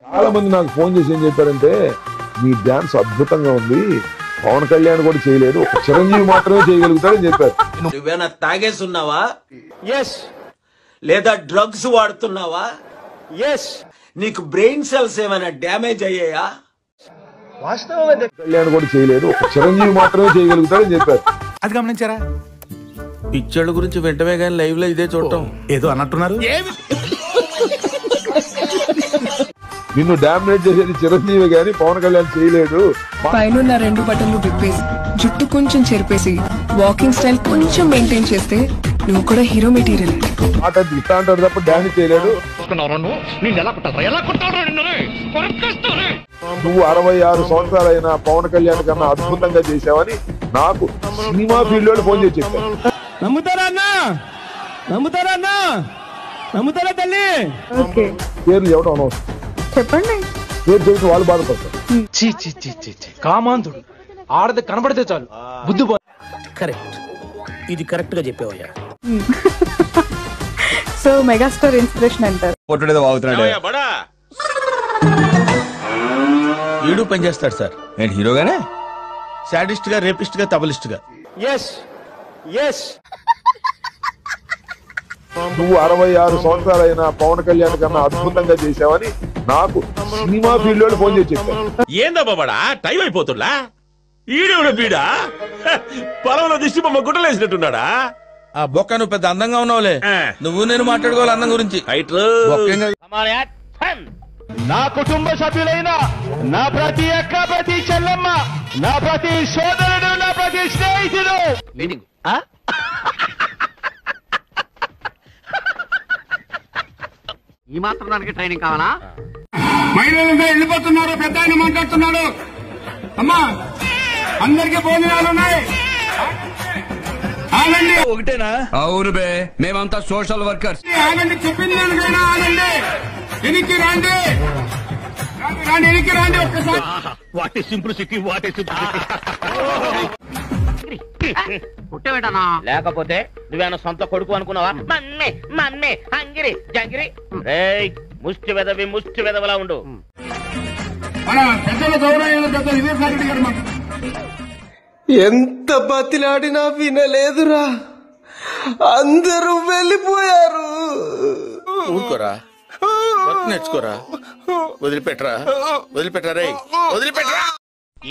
చాలా మంది నాకు ఫోన్ చేసి ఏం చెప్పారంటే మీ డాన్స్ అద్భుతంగా ఉంది, పవన్ కళ్యాణ్ కూడా చేయలేదు, ఒక చిరంజీవి మాత్రమే చేయగలుగుతాడని చెప్పారు. నువ్వేనా తాగేస్తున్నావా? ఎస్. లేదా డ్రగ్స్ వాడుతున్నావా? ఎస్. నీకు బ్రెయిన్ సెల్స్ ఏమైనా డ్యామేజ్ అయ్యాయా? వాస్తవంగా కళ్యాణ్ కూడా చేయలేదు, ఒక చిరంజీవి మాత్రమే చేయగలుగుతాడని చెప్పారు. అది గమనించారా? పిక్చర్ల గురించి వెంటనే కానీ లైవ్ లో ఇదే చూడటం ఏదో అన్నట్టున్నారు. నిన్ను డామినేట్ చేసేది చిరంజీవి గాని పవన్ కళ్యాణ్ చేయలేడు. పైన 2 బటన్లు విప్పేసి జుట్టు కొంచెం చెరిపేసి వాకింగ్ స్టైల్ కొంచెం మెయింటైన్ చేస్తే నువ్వు కూడా హీరో మెటీరియల్. ఆట ఇట్లా అంటాడు తప్ప డాన్స్ చేయలేడు. నువ్వు 66 సంవత్సరాలైన పవన్ కళ్యాణ్ కన్నా అద్భుతంగా చేశావని నాకు సినిమా ఫీల్డ్ లో ఫోన్ చేసి చెప్పారు. నమ్ముతారా అన్నా? నమ్ముతారా అన్నా? నమ్ముతారా తల్లి? పేర్లు ఎవడం అనవసరం, చెప్పండి. పేరు చెబితే వాళ్ళు బాధపడతారు. కామాంధుడు ఆడది కనబడితే చాలు బుద్ధి. కరెక్ట్, ఇది కరెక్ట్ గా చెప్పావయ్యా. సో మెగాస్టార్ ఇన్స్పిరేషన్ అంటారు. వీడు పనిచేస్తాడు సార్. నేను హీరోగానే సాడిస్ట్ గా, రేపిస్ట్ గా, తబలిస్ట్ గా. Yes yes. నువ్వు 66 సంవత్సరాలైన పవన్ కళ్యాణ్ కన్నా అద్భుతంగా చేశావని నాకు సినిమా ఫీల్డ్ లో ఫోన్ చేసి చెప్పారు. ఏందబ్బా బడా టైం అయిపోతుందా? ఈడేవుడు బీడా పొలంలో దిష్టి బొమ్మ గుట్టలేసినట్టున్నాడా? ఆ బొక్క నువ్వు పెద్ద అందంగా ఉన్నావులే. నువ్వు నేను మాట్లాడుకోవాలి అందం గురించి. నా కుటుంబ సభ్యులైన నా ప్రతి అక్క, ప్రతి చెల్లెమ్మ, నా ప్రతి సోదరుడు, నా ప్రతి స్నేహితుడు ఈ మాత్రం దానికి ట్రైనింగ్ కావాలా? మహిళలతో వెళ్ళిపోతున్నారు. పెద్ద ఆయన మాట్లాడుతున్నాడు. అమ్మా అందరికీ భోజనాలు ఉన్నాయి. ఆనండి ఒకటేనా? అవును బే, మేమంతా సోషల్ వర్కర్స్. ఆనండి, చెప్పింది దానికైనా ఆనండి. ఎనికి రండి, రండి, ఎనికి రండి ఒక్కసారి. What is simplicity, what is పుట్టవేటనా? లేకపోతే నువ్వేనా సొంత కొడుకు అనుకున్నావా? మమ్మే మమ్మే హంగిరి జంగిరి. రేయ్ ముష్టి వెదవలా ఉండు. మన పెద్దల గౌరవం పెద్ద వివేకారెడ్డి గారు మాకు ఎంత బతిలాడినా వినలేదురా, అందరూ వెళ్ళిపోయారు. ఊరుకోరా, వర్క్ నేర్చుకోరా, వదిలిపెట్టరా రే, వదిలిపెట్టరా.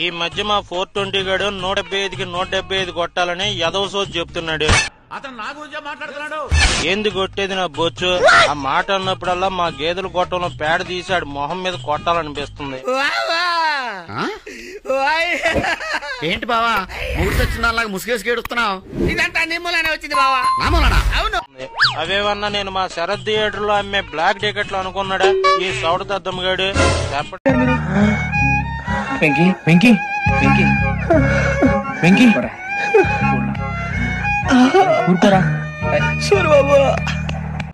ఈ మధ్య మా 420 గడు 175కి 175 కొట్టాలని ఎదవ సోది చెప్తున్నాడు. అతను నా గురించే మాట్లాడుతున్నాడు. ఏంది కొట్టేది నా బొచ్చు? ఆ మాట అన్నప్పుడల్లా మా గేదెల గొట్టంలో పేడ తీసాడు మొహం మీద కొట్టాలనిపిస్తుంది. ఏంటి బావా మూర్తొచ్చినలాగా ముసుగేసి ఏడుస్తున్నావు? ఇదంతా నిమ్మలానే వచ్చింది బావా. అవును, అవేవన్నా నేను మా శరత్ థియేటర్ లో అమ్మే బ్లాక్ టికెట్లు అనుకున్నాడా ఈ సౌడ దద్దమ్మగాడు? వెంకీ వెంకీ వెంకీ వెంకీ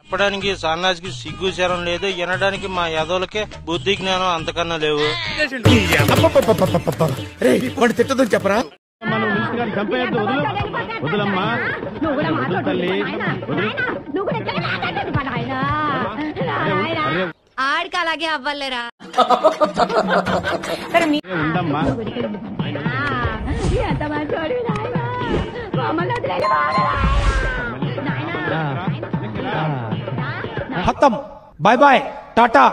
చెప్పడానికి సన్నాసికి సిగ్గు శరం లేదు, వినడానికి మా యదవులకే బుద్ధి జ్ఞానం అంతకన్నా లేవు. వాడు తిట్టదని చెప్పరా? వదులమ్మా తల్లి. ఆడికి అలాగే అవ్వలేరా? ఉండమ్మా ఖతం. బాయ్ బాయ్, టాటా,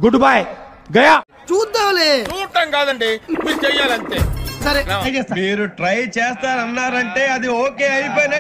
గుడ్ బాయ్, గయా. చూద్దాంలే. చూడటం కాదండి, మీరు చెయ్యాలంతే. సరే మీరు ట్రై చేస్తారన్నారంటే అది ఓకే అయిపోయిన